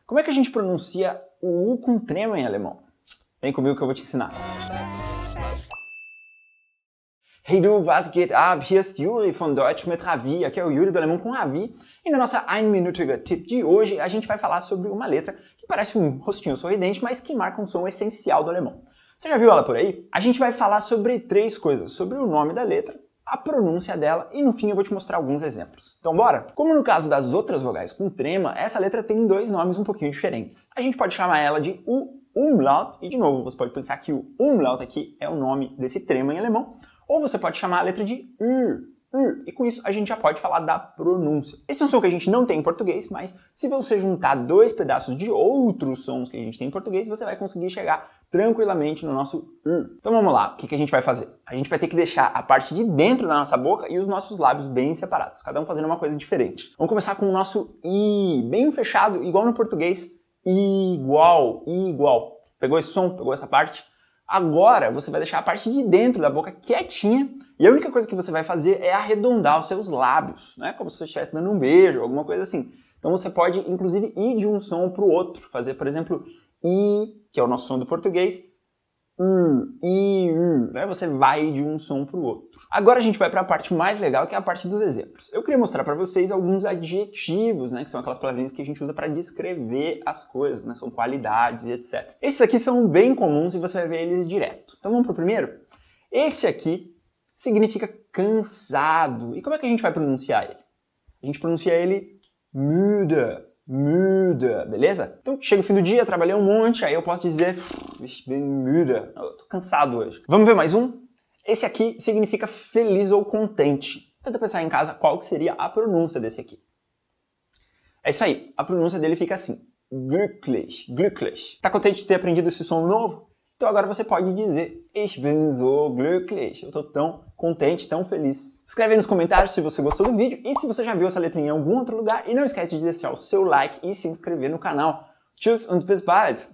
Como é que a gente pronuncia o U com trema em alemão? Vem comigo que eu vou te ensinar. Hey du, was geht ab? Hier ist Juri von Deutsch mit Ravi. Aqui é o Yuri do Alemão com Ravi. E na nossa 1-minütige Tipp de hoje, a gente vai falar sobre uma letra que parece um rostinho sorridente, mas que marca um som essencial do alemão. Você já viu ela por aí? A gente vai falar sobre 3 coisas. Sobre o nome da letra, a pronúncia dela e no fim eu vou te mostrar alguns exemplos. Então bora? Como no caso das outras vogais com trema, essa letra tem 2 nomes um pouquinho diferentes. A gente pode chamar ela de U-Umlaut e de novo você pode pensar que o Umlaut aqui é o nome desse trema em alemão, ou você pode chamar a letra de Ü, e com isso a gente já pode falar da pronúncia. Esse é um som que a gente não tem em português, mas se você juntar 2 pedaços de outros sons que a gente tem em português, você vai conseguir chegar tranquilamente no nosso Então vamos lá, o que a gente vai fazer? A gente vai ter que deixar a parte de dentro da nossa boca e os nossos lábios bem separados, cada um fazendo uma coisa diferente. Vamos começar com o nosso I, bem fechado, igual no português, igual. Pegou esse som? Pegou essa parte? Agora você vai deixar a parte de dentro da boca quietinha e a única coisa que você vai fazer é arredondar os seus lábios, né? Como se você estivesse dando um beijo, alguma coisa assim. Então você pode, inclusive, ir de um som para o outro. Fazer, por exemplo, I, que é o nosso som do português, né? Você vai de um som para o outro. Agora a gente vai para a parte mais legal, que é a parte dos exemplos. Eu queria mostrar para vocês alguns adjetivos, né? Que são aquelas palavrinhas que a gente usa para descrever as coisas, né? São qualidades e etc. Esses aqui são bem comuns e você vai ver eles direto. Então vamos para o primeiro? Esse aqui significa cansado. E como é que a gente vai pronunciar ele? A gente pronuncia ele müde, beleza? Então chega o fim do dia, trabalhei um monte, aí eu posso dizer ich bin müde, eu tô cansado hoje. Vamos ver mais um? Esse aqui significa feliz ou contente. Tenta pensar em casa qual que seria a pronúncia desse aqui. É isso aí, a pronúncia dele fica assim, glücklich. Tá contente de ter aprendido esse som novo? Então agora você pode dizer ich bin so glücklich, eu tô tão contente, tão feliz. Escreve aí nos comentários se você gostou do vídeo e se você já viu essa letrinha em algum outro lugar. E não esquece de deixar o seu like e se inscrever no canal. Tschüss und bis bald!